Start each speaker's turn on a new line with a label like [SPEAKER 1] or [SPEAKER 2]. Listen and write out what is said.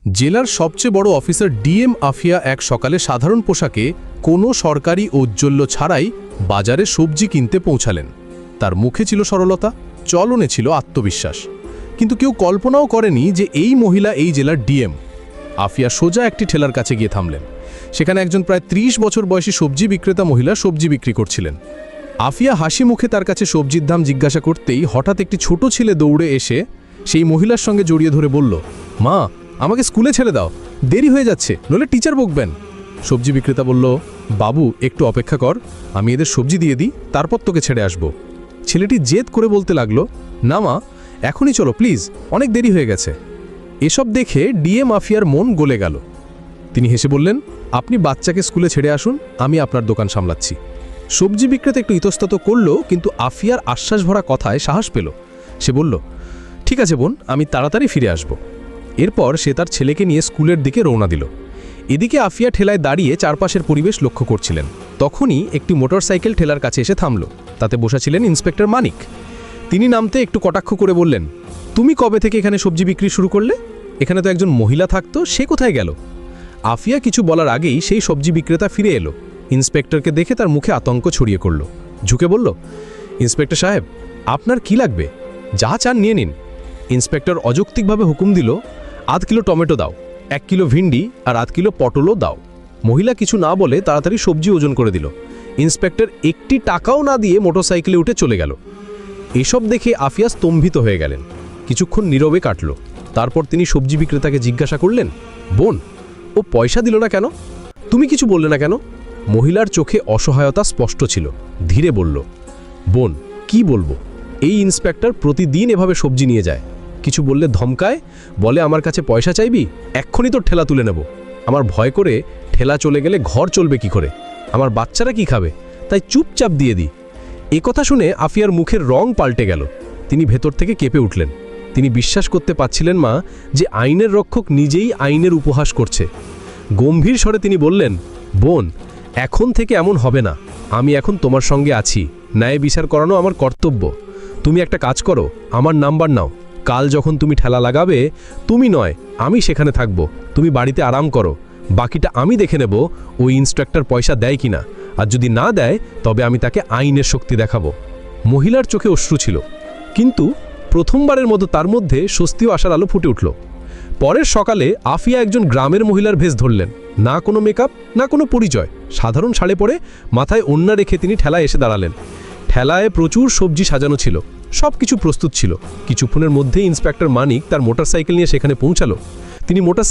[SPEAKER 1] জেলার সবচেয়ে বড় অফিসার ডিএম আফিয়া এক সকালে সাধারণ পোশাকে কোনো সরকারি ঔজ্জ্বল্য ছাড়াই বাজারে সবজি কিনতে পৌঁছালেন। তার মুখে ছিল সরলতা, চলনে ছিল আত্মবিশ্বাস, কিন্তু কেউ কল্পনাও করেনি যে এই মহিলা এই জেলার ডিএম। আফিয়া সোজা একটি ঠেলার কাছে গিয়ে থামলেন। সেখানে একজন প্রায় ৩০ বছর বয়সী সবজি বিক্রেতা মহিলা সবজি বিক্রি করছিলেন। আফিয়া হাসি মুখে তার কাছে সবজির দাম জিজ্ঞাসা করতেই হঠাৎ একটি ছোট ছেলে দৌড়ে এসে সেই মহিলার সঙ্গে জড়িয়ে ধরে বলল, মা, আমাকে স্কুলে ছেড়ে দাও, দেরি হয়ে যাচ্ছে, নইলে টিচার বকবেন। সবজি বিক্রেতা বলল, বাবু একটু অপেক্ষা কর, আমি এদের সবজি দিয়ে দিই, তারপর তোকে ছেড়ে আসব। ছেলেটি জেদ করে বলতে লাগলো, না মা, এখনই চলো প্লিজ, অনেক দেরি হয়ে গেছে। এসব দেখে ডিএম আফিয়ার মন গলে গেল। তিনি হেসে বললেন, আপনি বাচ্চাকে স্কুলে ছেড়ে আসুন, আমি আপনার দোকান সামলাচ্ছি। সবজি বিক্রেতা একটু ইতস্তত করল, কিন্তু আফিয়ার আশ্বাস ভরা কথায় সাহস পেল। সে বলল, ঠিক আছে বোন, আমি তাড়াতাড়ি ফিরে আসব। এরপর সে তার ছেলেকে নিয়ে স্কুলের দিকে রওনা দিল। এদিকে আফিয়া ঠেলায় দাঁড়িয়ে চারপাশের পরিবেশ লক্ষ্য করছিলেন। তখনই একটি মোটরসাইকেল ঠেলার কাছে এসে থামল। তাতে বসা ছিলেন ইন্সপেক্টর মানিক। তিনি নামতে একটু কটাক্ষ করে বললেন, তুমি কবে থেকে এখানে সবজি বিক্রি শুরু করলে? এখানে তো একজন মহিলা থাকতো, সে কোথায় গেল? আফিয়া কিছু বলার আগেই সেই সবজি বিক্রেতা ফিরে এলো। ইন্সপেক্টরকে দেখে তার মুখে আতঙ্ক ছড়িয়ে পড়ল। ঝুঁকে বলল, ইন্সপেক্টর সাহেব, আপনার কি লাগবে? যা চান নিয়ে নিন। ইন্সপেক্টর অযৌক্তিকভাবে হুকুম দিল, আধ কিলো টমেটো দাও, 1 কিলো ভিন্ডি আর আধ কিলো পটলও দাও। মহিলা কিছু না বলে তাড়াতাড়ি সবজি ওজন করে দিল। ইন্সপেক্টর একটি টাকাও না দিয়ে মোটরসাইকেলে উঠে চলে গেল। এসব দেখে আফিয়া স্তম্ভিত হয়ে গেলেন। কিছুক্ষণ নীরবে কাটল। তারপর তিনি সবজি বিক্রেতাকে জিজ্ঞাসা করলেন, বোন, ও পয়সা দিল না কেন? তুমি কিছু বললে না কেন? মহিলার চোখে অসহায়তা স্পষ্ট ছিল। ধীরে বলল, বোন, কি বলবো, এই ইন্সপেক্টর প্রতিদিন এভাবে সবজি নিয়ে যায়। কিছু বললে ধমকায়, বলে আমার কাছে পয়সা চাইবি, এক্ষুনি তোর ঠেলা তুলে নেব। আমার ভয় করে ঠেলা চলে গেলে ঘর চলবে কি করে, আমার বাচ্চারা কি খাবে, তাই চুপচাপ দিয়ে দিই। কথা শুনে আফিয়ার মুখের রং পাল্টে গেল। তিনি ভেতর থেকে কেঁপে উঠলেন। তিনি বিশ্বাস করতে পারছিলেন মা যে আইনের রক্ষক নিজেই আইনের উপহাস করছে। গম্ভীর স্বরে তিনি বললেন, বোন, এখন থেকে এমন হবে না, আমি এখন তোমার সঙ্গে আছি, ন্যায় বিচার করানো আমার কর্তব্য। তুমি একটা কাজ করো, আমার নাম্বার নাও, কাল যখন তুমি ঠেলা লাগাবে, তুমি নয় আমি সেখানে থাকব, তুমি বাড়িতে আরাম করো, বাকিটা আমি দেখে নেব ওই ইন্সপেক্টর পয়সা দেয় কিনা, আর যদি না দেয় তবে আমি তাকে আইনের শক্তি দেখাবো। মহিলার চোখে অশ্রু ছিল, কিন্তু প্রথমবারের মতো তার মধ্যে স্বস্তি ও আশার আলো ফুটে উঠল। পরের সকালে আফিয়া একজন গ্রামের মহিলার ভেষ ধরলেন। না কোনো মেকআপ, না কোনো পরিচয়, সাধারণ শাড়ি পরে মাথায় ওড়না রেখে তিনি ঠেলায় এসে দাঁড়ালেন। ঠেলায় প্রচুর সবজি সাজানো ছিল, সব কিছু প্রস্তুত ছিল। কিছুক্ষণের মধ্যেই ইন্সপেক্টর মানিক তার মোটরসাইকেল নিয়ে সেখানে পৌঁছালো। তিনি